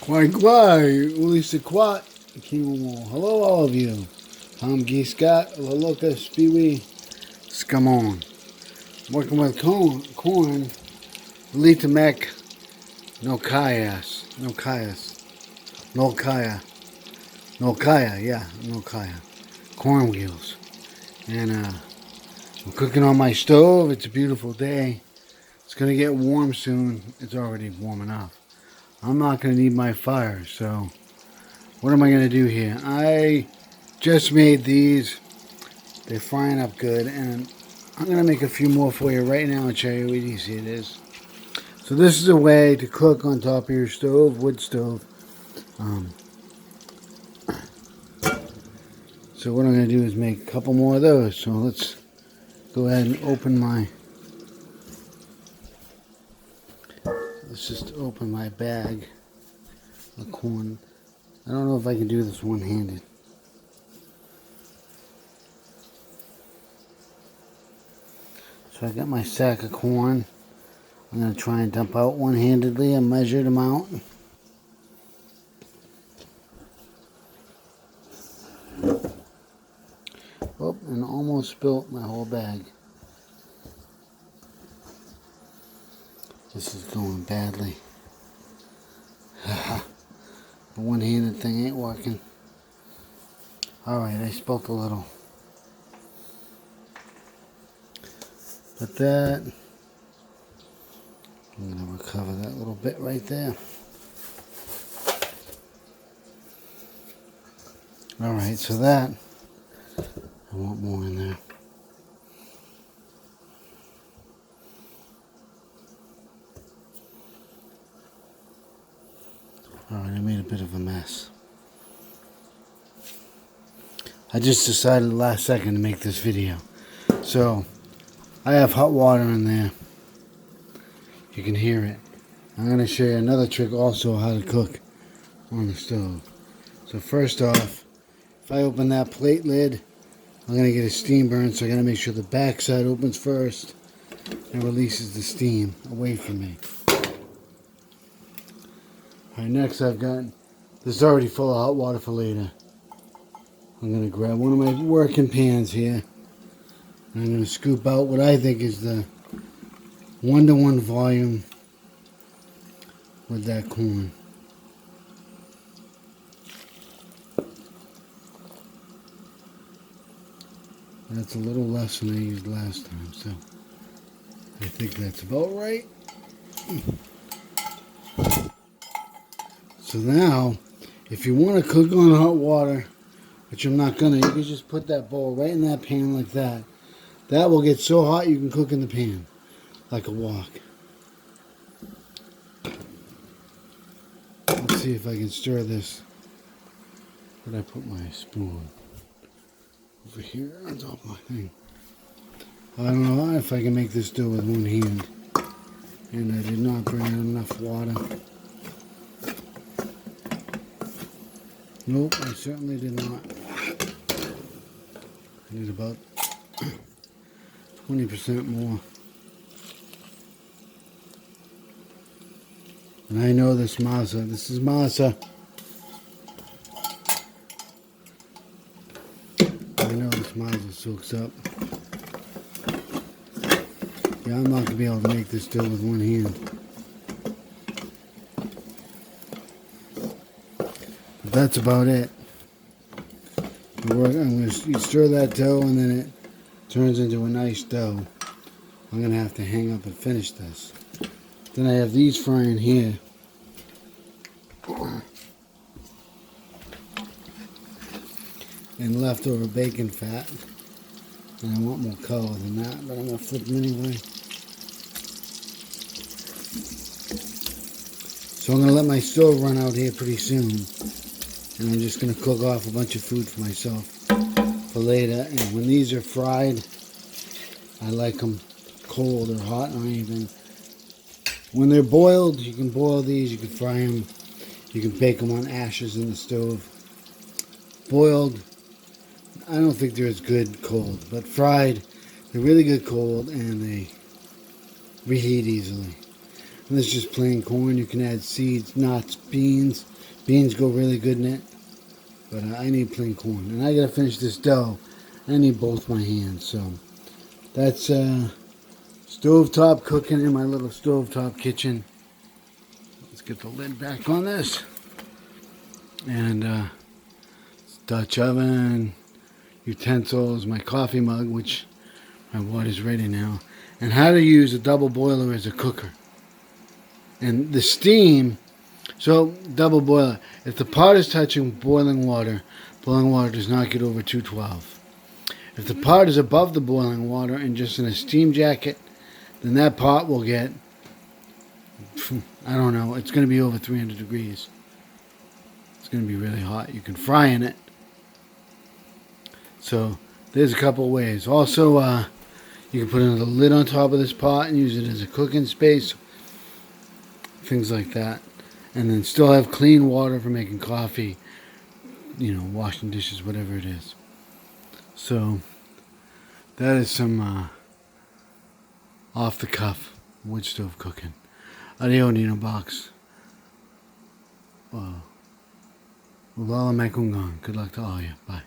Quite quite, Ulysses Quat, hello all of you. Tom G. Scott, Laloka, Speewee, Scamon. Working with corn, Lita Mech, Nolkia. Corn wheels. And I'm cooking on my stove. It's a beautiful day. It's going to get warm soon. It's already warm enough. I'm not going to need my fire, so what am I going to do here? I just made these. They're frying up good, and I'm going to make a few more for you right now and show you what easy it is. So this is a way to cook on top of your stove, wood stove. So what I'm going to do is make a couple more of those. So let's go ahead and open my... Let's just open my bag of corn. I don't know if I can do this one-handed. So I got my sack of corn. I'm going to try and dump out one-handedly a measured amount. Oh, and almost spilt my whole bag. This is going badly. The one-handed thing ain't working. Alright, I spilt a little. But that, I'm going to recover that little bit right there. Alright, so that, I want more in there. Alright, I made a bit of a mess. I just decided last second to make this video. So, I have hot water in there. You can hear it. I'm going to show you another trick also how to cook on the stove. So first off, if I open that plate lid, I'm going to get a steam burn, so I got to make sure the back side opens first and releases the steam away from me. Alright, next I've got, this is already full of hot water for later. I'm going to grab one of my working pans here. And I'm going to scoop out what I think is the 1-to-1 volume with that corn. That's a little less than I used last time, so I think that's about right. So now, if you want to cook on hot water, which I'm not gonna, you can just put that bowl right in that pan like that. That will get so hot you can cook in the pan, like a wok. Let's see if I can stir this. Where'd I put my spoon? Over here on top of my thing. I don't know if I can make this do with one hand. And I did not bring in enough water. Nope, I certainly did not. I need about 20% more. And I know this masa. This is masa. I know this masa soaks up. Yeah, I'm not going to be able to make this dough with one hand. But that's about it. I'm going to stir that dough and then it turns into a nice dough. I'm going to have to hang up and finish this. Then I have these frying here. And leftover bacon fat. And I want more color than that, but I'm going to flip them anyway. So I'm going to let my stove run out here pretty soon. And I'm just going to cook off a bunch of food for myself for later. And when these are fried, I like them cold or hot or anything. When they're boiled, you can boil these, you can fry them. You can bake them on ashes in the stove. Boiled, I don't think they're as good cold. But fried, they're really good cold and they reheat easily. And this is just plain corn. You can add seeds, nuts, beans. Beans go really good in it. But I need plain corn. And I gotta finish this dough. I need both my hands. So that's stovetop cooking in my little stovetop kitchen. Let's get the lid back on this. And Dutch oven, utensils, my coffee mug, which my water's ready now. And how to use a double boiler as a cooker. And the steam, so double boiler. If the pot is touching boiling water does not get over 212. If the pot is above the boiling water and just in a steam jacket, then that pot will get, I don't know, it's going to be over 300 degrees. It's going to be really hot. You can fry in it. So there's a couple ways. Also, you can put another lid on top of this pot and use it as a cooking space. Things like that. And then still have clean water for making coffee, washing dishes, whatever it is. So that is some off the cuff wood stove cooking. Adios, Nino Box. Wow. Good luck to all of you. Bye.